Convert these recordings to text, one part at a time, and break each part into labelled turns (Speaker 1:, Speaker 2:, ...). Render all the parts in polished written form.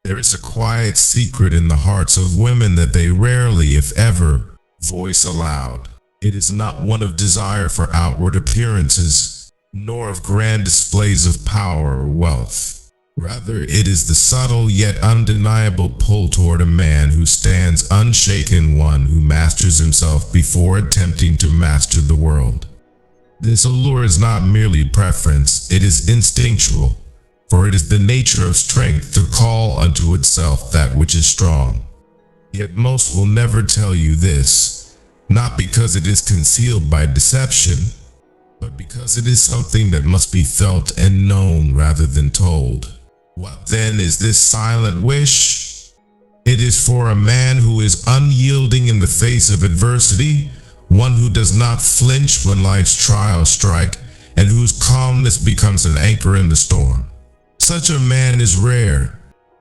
Speaker 1: There is a quiet secret in the hearts of women that they rarely, if ever, voice aloud. It is not one of desire for outward appearances, nor of grand displays of power or wealth. Rather, it is the subtle yet undeniable pull toward a man who stands unshaken, one who masters himself before attempting to master the world. This allure is not merely preference, it is instinctual, for it is the nature of strength to call unto itself that which is strong. Yet most will never tell you this, not because it is concealed by deception, but because it is something that must be felt and known rather than told. What then is this silent wish? It is for a man who is unyielding in the face of adversity, one who does not flinch when life's trials strike, and whose calmness becomes an anchor in the storm. Such a man is rare,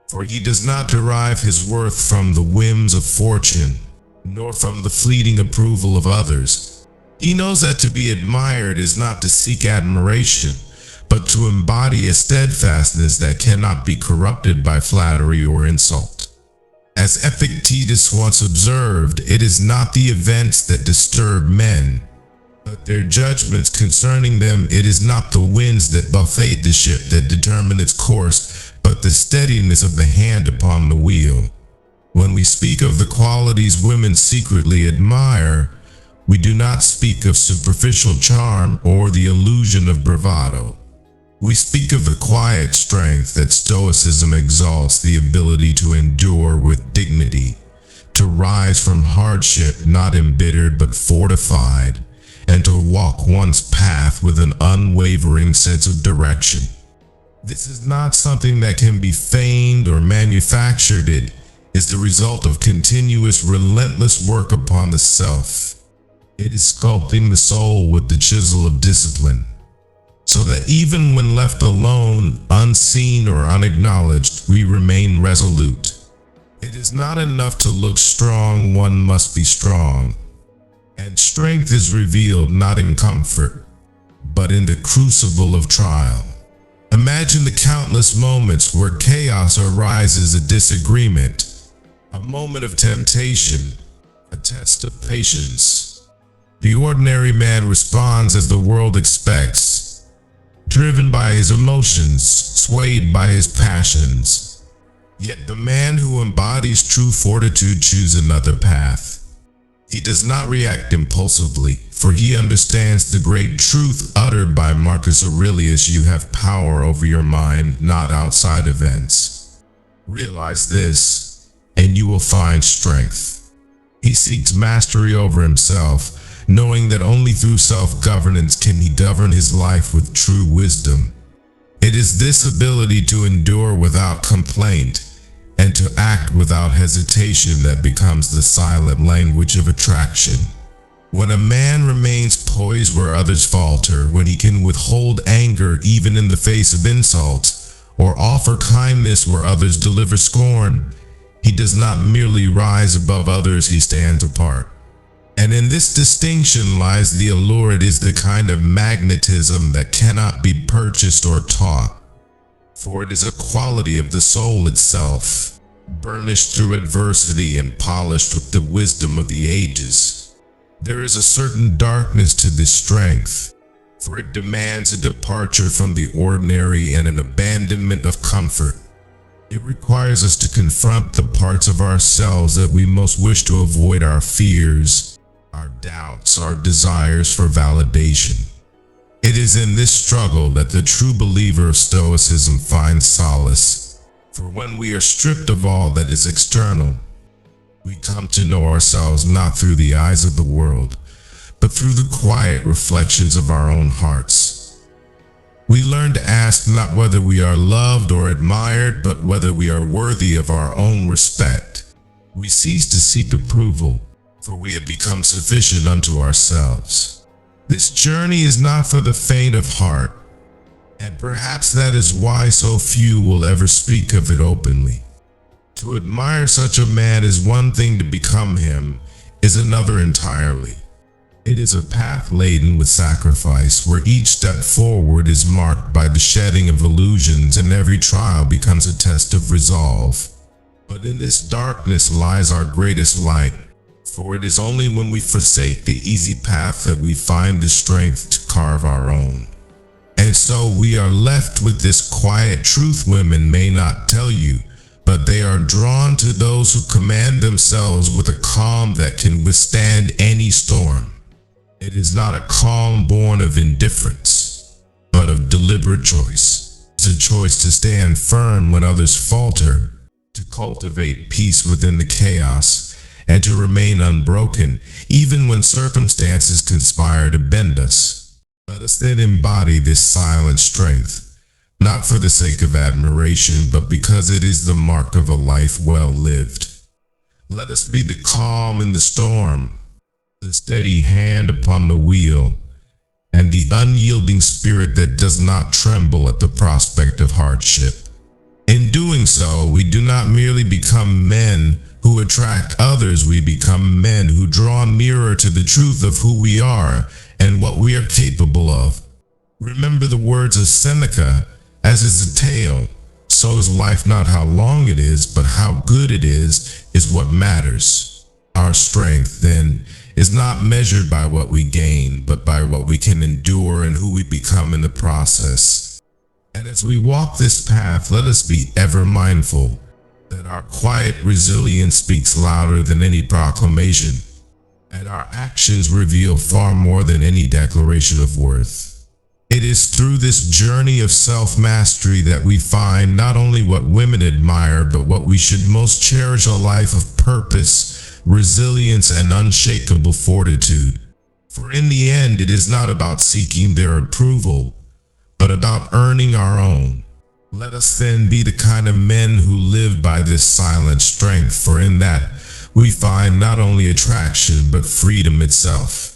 Speaker 1: for he does not derive his worth from the whims of fortune, nor from the fleeting approval of others. He knows that to be admired is not to seek admiration, but to embody a steadfastness that cannot be corrupted by flattery or insult. As Epictetus once observed, it is not the events that disturb men, but their judgments concerning them. It is not the winds that buffet the ship that determine its course, but the steadiness of the hand upon the wheel. When we speak of the qualities women secretly admire, we do not speak of superficial charm or the illusion of bravado. We speak of the quiet strength that Stoicism exalts, the ability to endure with dignity, to rise from hardship not embittered but fortified, and to walk one's path with an unwavering sense of direction. This is not something that can be feigned or manufactured. It is the result of continuous, relentless work upon the self. It is sculpting the soul with the chisel of discipline, so that even when left alone, unseen or unacknowledged, we remain resolute. It is not enough to look strong, one must be strong. And strength is revealed not in comfort, but in the crucible of trial. Imagine the countless moments where chaos arises, a disagreement, a moment of temptation, a test of patience. The ordinary man responds as the world expects, driven by his emotions, swayed by his passions. Yet the man who embodies true fortitude chooses another path. He does not react impulsively, for he understands the great truth uttered by Marcus Aurelius: you have power over your mind, not outside events. Realize this, and you will find strength. He seeks mastery over himself, knowing that only through self-governance can he govern his life with true wisdom. It is this ability to endure without complaint and to act without hesitation that becomes the silent language of attraction. When a man remains poised where others falter, when he can withhold anger even in the face of insults, or offer kindness where others deliver scorn, he does not merely rise above others, he stands apart. And in this distinction lies the allure. It is the kind of magnetism that cannot be purchased or taught, for it is a quality of the soul itself, burnished through adversity and polished with the wisdom of the ages. There is a certain darkness to this strength, for it demands a departure from the ordinary and an abandonment of comfort. It requires us to confront the parts of ourselves that we most wish to avoid: our fears, our doubts, our desires for validation. It is in this struggle that the true believer of Stoicism finds solace, for when we are stripped of all that is external, we come to know ourselves not through the eyes of the world, but through the quiet reflections of our own hearts. We learn to ask not whether we are loved or admired, but whether we are worthy of our own respect. We cease to seek approval, for we have become sufficient unto ourselves. This journey is not for the faint of heart, and perhaps that is why so few will ever speak of it openly. To admire such a man is one thing, to become him is another entirely. It is a path laden with sacrifice, where each step forward is marked by the shedding of illusions, and every trial becomes a test of resolve. But in this darkness lies our greatest light, for it is only when we forsake the easy path that we find the strength to carve our own. And so we are left with this quiet truth women may not tell you, but they are drawn to those who command themselves with a calm that can withstand any storm. It is not a calm born of indifference, but of deliberate choice. It's a choice to stand firm when others falter, to cultivate peace within the chaos, and to remain unbroken, even when circumstances conspire to bend us. Let us then embody this silent strength, not for the sake of admiration, but because it is the mark of a life well lived. Let us be the calm in the storm, the steady hand upon the wheel, and the unyielding spirit that does not tremble at the prospect of hardship. In doing so, we do not merely become men who attract others, we become men who draw nearer to the truth of who we are and what we are capable of. Remember the words of Seneca, as is a tale, so is life. Not how long it is, but how good it is what matters. Our strength, then, is not measured by what we gain, but by what we can endure and who we become in the process. And as we walk this path, let us be ever mindful that our quiet resilience speaks louder than any proclamation, and our actions reveal far more than any declaration of worth. It is through this journey of self-mastery that we find not only what women admire, but what we should most cherish: a life of purpose, resilience, and unshakable fortitude. For in the end, it is not about seeking their approval, but about earning our own. Let us then be the kind of men who live by this silent strength, for in that we find not only attraction, but freedom itself.